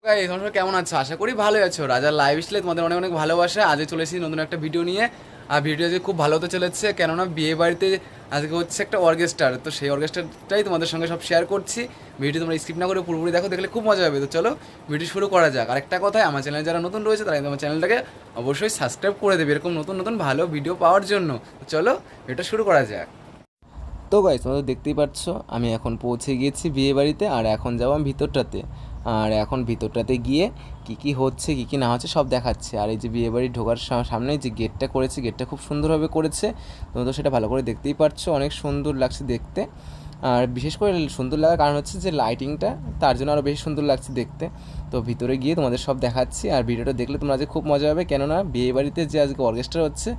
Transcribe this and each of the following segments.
Guys তোমরা কেমন আছো? আশা করি ভালোই আছো। রাজার লাইফস্টাইলে তোমাদের অনেক অনেক ভালোবাসা। আজকে চলে এসেছি নতুন একটা ভিডিও নিয়ে। আর ভিডিও আজকে খুব ভালো হতে চলেছে, কেননা বিয়ে বাড়িতে আজকে হচ্ছে একটা অর্কেস্ট্রার। তো সেই অর্কেস্ট্রাটাই তোমাদের সঙ্গে সব শেয়ার করছি। ভিডিও তোমরা স্কিপ না করে পুরোপুরি দেখো, দেখলে খুব মজা হবে। তো চলো ভিডিও শুরু করা যাক। আরেকটা কথা, আমার চ্যানেলে যারা নতুন রয়েছে তারা আমার চ্যানেলটাকে অবশ্যই সাবস্ক্রাইব করে দেবে এরকম নতুন নতুন ভালো ভিডিও পাওয়ার জন্য। তো চলো ভিডিওটা শুরু করা যাক। তো গাইস তোমরা তো দেখতেই পাচ্ছ আমি এখন পৌঁছে গিয়েছি বিয়ে বাড়িতে, আর এখন যাবো আমি ভিতরটাতে। আর এখন ভিতরটাতে গিয়ে কী হচ্ছে কী না হচ্ছে সব দেখাচ্ছে। আর এই যে বিয়ে বাড়ি ঢোকার সামনে যে গেটটা করেছে, গেটটা খুব সুন্দরভাবে করেছে। তোমরা তো সেটা ভালো করে দেখতেই পারছো, অনেক সুন্দর লাগছে দেখতে। আর বিশেষ করে সুন্দর লাগার কারণ হচ্ছে যে লাইটিংটা, তার জন্য আরও বেশি সুন্দর লাগছে দেখতে। তো ভিতরে গিয়ে তোমাদের সব দেখাচ্ছি। আর ভিডিওটা দেখলে তোমরা আজকে খুব মজা হবে, কেননা বিয়ে বাড়িতে যে আজকে অর্কেস্ট্রা হচ্ছে,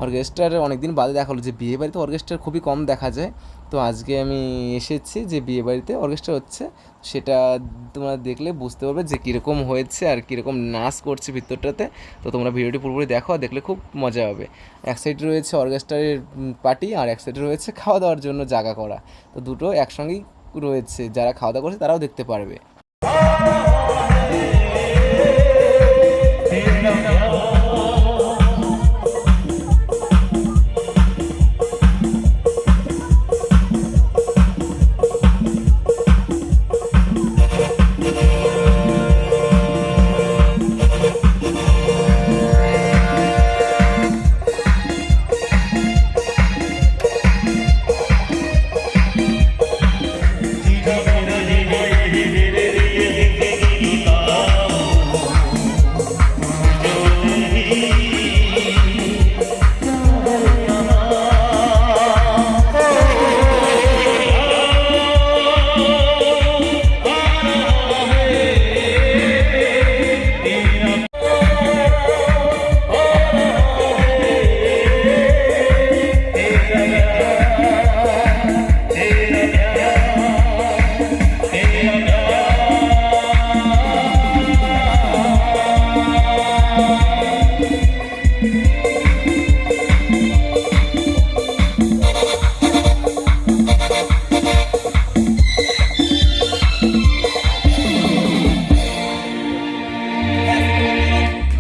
অর্কেস্ট্রার অনেকদিন বাদে দেখা হলো। যে বিয়ে বাড়িতে অর্কেস্ট্রা খুবই কম দেখা যায়। তো আজকে আমি এসেছি যে বিয়ে বাড়িতে অর্কেস্ট্রা হচ্ছে, সেটা তোমরা দেখলে বুঝতে পারবে যে কীরকম হয়েছে আর কীরকম নাচ করছে ভিতরটাতে। তো তোমরা ভিডিওটি পুরোপুরি দেখো, আর দেখলে খুব মজা হবে। এক সাইডে রয়েছে অর্কেস্ট্রারের পার্টি, আর এক সাইডে রয়েছে খাওয়া দাওয়ার জন্য জায়গা করা। তো দুটো একসঙ্গেই রয়েছে, যারা খাওয়া দাওয়া করছে তারাও দেখতে পারবে।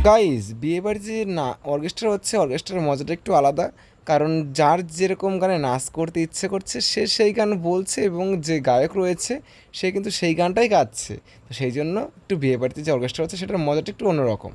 গাইজ বিয়েবাড়ি যে না অর্কেস্ট্রা হচ্ছে, অর্কেস্ট্রার মজাটা একটু আলাদা। কারণ যার যেরকম গানে নাচ করতে ইচ্ছে করছে সে সেই গান বলছে, এবং যে গায়ক রয়েছে সে কিন্তু সেই গানটাই গাচ্ছে। তো সেই জন্য একটু বিয়েবাড়িতে যে অর্কেস্ট্রা হচ্ছে সেটার মজাটা একটু অন্যরকম।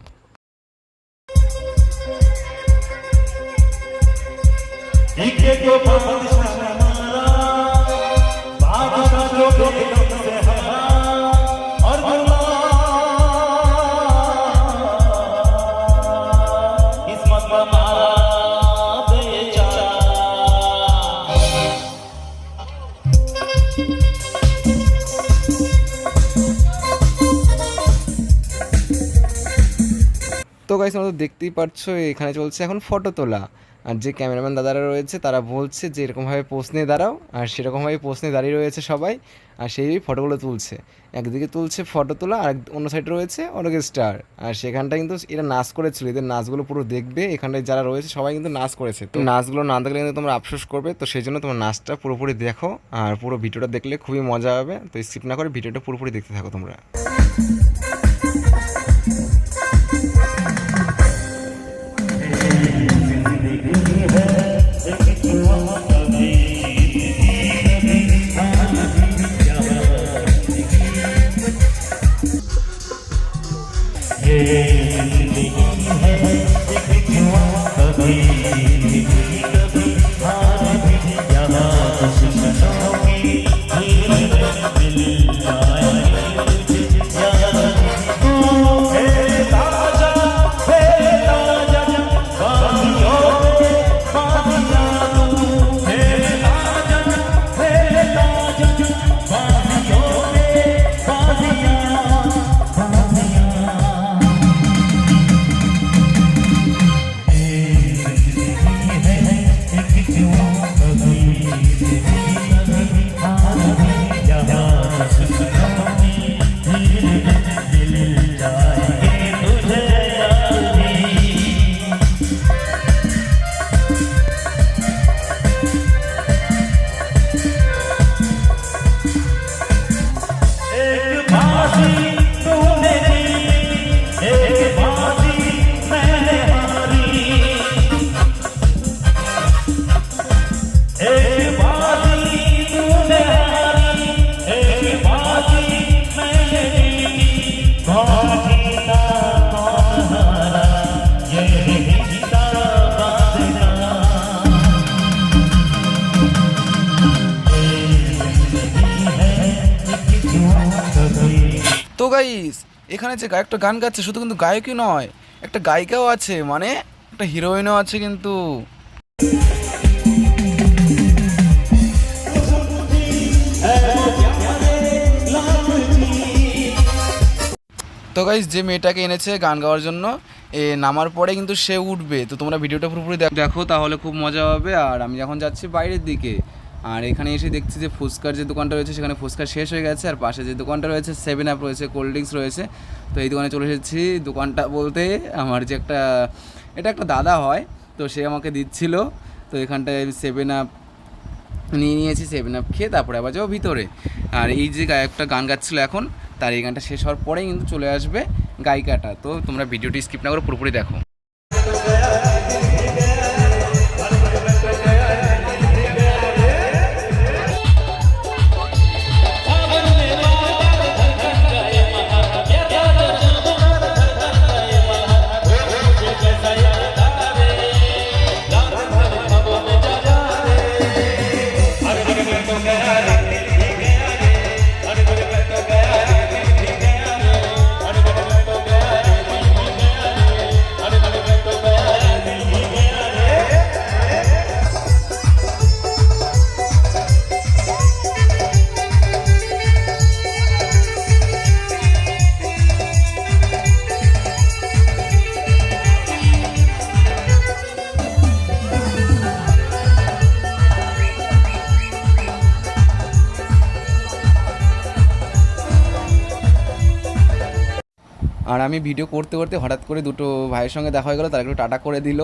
তো গাইস তোমরা তো দেখতেই পারছো এখানে চলছে এখন ফটো তোলা। আর যে ক্যামেরাম্যান দাদারা রয়েছে তারা বলছে যে এরকমভাবে পোজ নিয়ে দাঁড়াও, আর সেরকমভাবে পোজ নিয়ে দাঁড়িয়ে রয়েছে সবাই। আর সেই ফটোগুলো তুলছে, একদিকে তুলছে ফটো তোলা, আর অন্য সাইডে রয়েছে অর্কেস্ট্রার। আর সেখানটা কিন্তু এরা নাচ করেছিল, এদের নাচগুলো পুরো দেখবে। এখানটায় যারা রয়েছে সবাই কিন্তু নাচ করেছে। তো নাচগুলো না দেখলে কিন্তু তোমরা আফসোস করবে। তো সেই জন্য তোমার নাচটা পুরোপুরি দেখো, আর পুরো ভিডিওটা দেখলে খুবই মজা হবে। তো স্কিপ না করে ভিডিওটা পুরোপুরি দেখতে থাকো তোমরা। এখানে যে গায়কটা গান গাচ্ছে শুধু কিন্তু গায়কই নয়, একটা গায়িকাও আছে, মানে একটা হিরোইনও আছে কিন্তু। তো গাইস, যে মেয়েটাকে এনেছে গান গাওয়ার জন্য, নামার পরে কিন্তু সে উঠবে, তো তোমরা ভিডিওটা পুরোপুরি দেখো, তাহলে খুব মজা হবে। আর আমি এখন যাচ্ছি বাইরের দিকে, আর এখানে এসে দেখছি যে ফুচকার যে দোকানটা রয়েছে সেখানে ফুচকা শেষ হয়ে গেছে, আর পাশে যে দোকানটা রয়েছে 7 আপ রয়েছে, কোল্ড ড্রিঙ্কস রয়েছে। তো এই দোকানে চলে এসেছি। দোকানটা বলতে আমার যে এটা একটা দাদা হয়, তো সে আমাকে দিচ্ছিল। তো এখানটায় 7 আপ নিয়েছি, 7 আপ খেয়ে তারপরে আবার যাবো ভিতরে। আর এই যে গায়কটা গান গাচ্ছিলো এখন, তার এই গানটা শেষ হওয়ার পরেই কিন্তু চলে আসবে গায়িকাটা। তো তোমরা ভিডিওটি স্কিপ না করে পুরোপুরি দেখো। আর আমি ভিডিও করতে করতে হঠাৎ করে দুটো ভাইয়ের সঙ্গে দেখা হয়ে গেলো, তারা একটু টাটা করে দিল।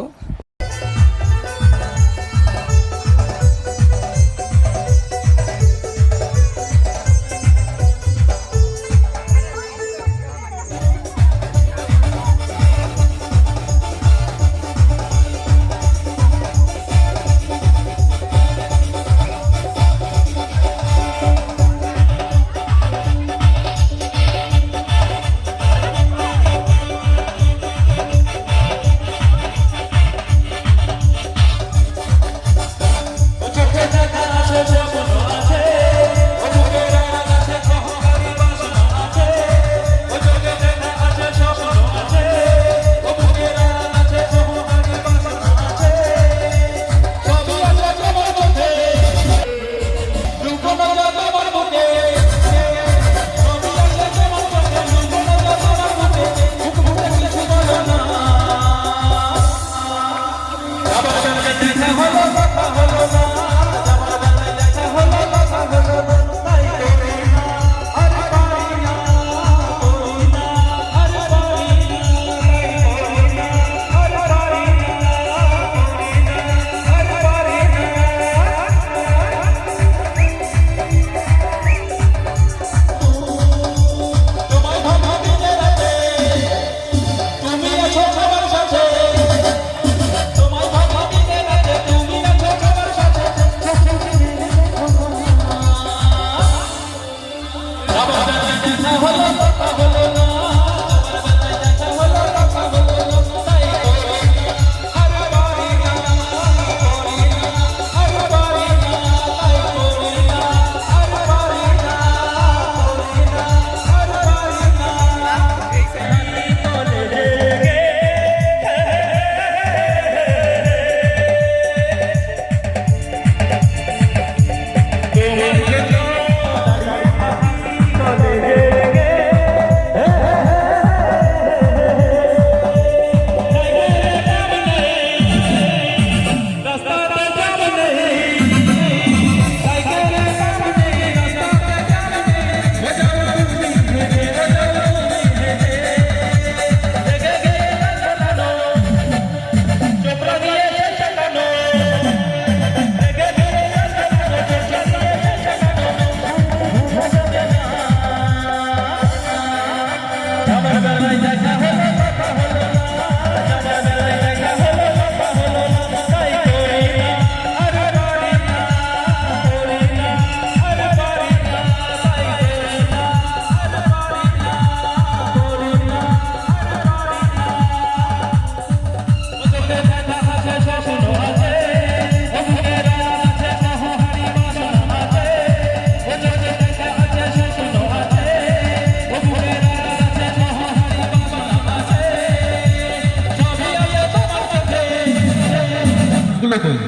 করলো কই?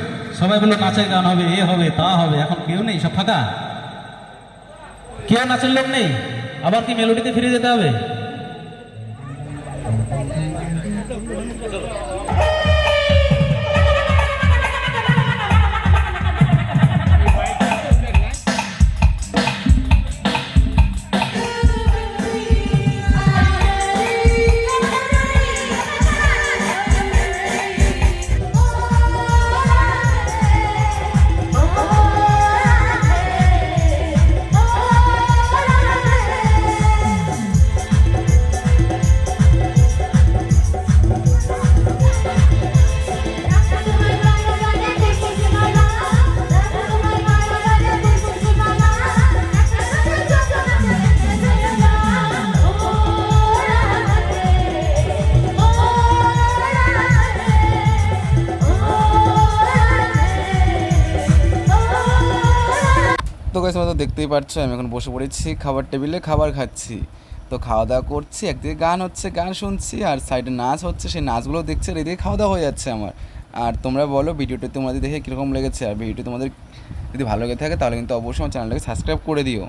সবাই বললো নাচের গান হবে, এ হবে, তা হবে, এখন কেউ নেই, সব ফাঁকা। কেউ নাচের লোক নেই, আবার কি মেলোডিতে ফিরে যেতে হবে? তো গাইস তোমরা তো দেখতেই পাচ্ছ আমি এখন বসে পড়েছি খাবার টেবিলে, খাবার খাচ্ছি। তো খাওয়া দাওয়া করছি, একদিকে গান হচ্ছে, গান শুনছি, আর সাইডে নাচ হচ্ছে, সেই নাচগুলো দেখছি, আর এদিকে খাওয়া দাওয়া হয়ে যাচ্ছে আমার। আর তোমরা বলো ভিডিওটা তোমাদের দেখে কীরকম লেগেছে, আর ভিডিওটি তোমাদের যদি ভালো লেগে থাকে তাহলে কিন্তু অবশ্যই আমার চ্যানেলটাকে সাবস্ক্রাইব করে দিও।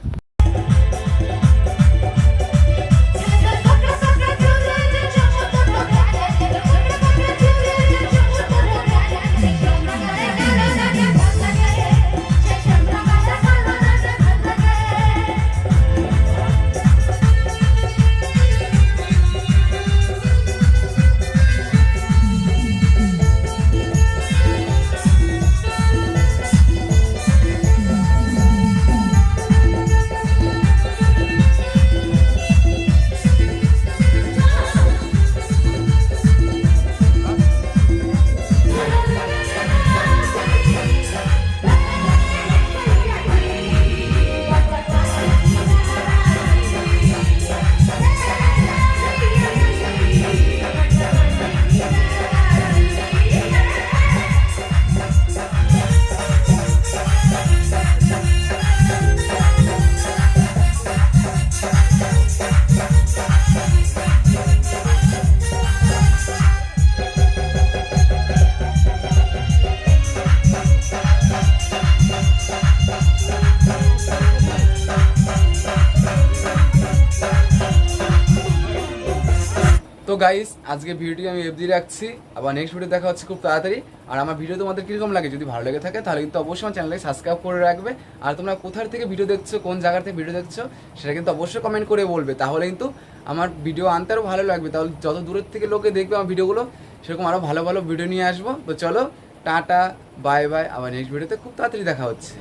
তো গাইস আজকে ভিডিওটি আমি অবধি রাখছি, আবার নেক্সট ভিডিও দেখা হচ্ছে খুব তাড়াতাড়ি। আর আমার ভিডিও তোমাদের কীরকম লাগে, যদি ভালো লেগে থাকে তাহলে কিন্তু অবশ্যই আমার চ্যানেলটাকে সাবস্ক্রাইব করে রাখবে। আর তোমরা কোথা থেকে ভিডিও দেখছো, কোন জায়গা থেকে ভিডিও দেখছো, সেটা কিন্তু অবশ্যই কমেন্ট করে বলবে, তাহলে কিন্তু আমার ভিডিও আনতে আরও ভালো লাগবে। তাহলে যত দূরের থেকে লোকে দেখবে আমার ভিডিওগুলো, সেরকম আরও ভালো ভালো ভিডিও নিয়ে আসবো। তো চলো টাটা, বাই বাই, আবার নেক্সট ভিডিওতে খুব তাড়াতাড়ি দেখা হচ্ছে।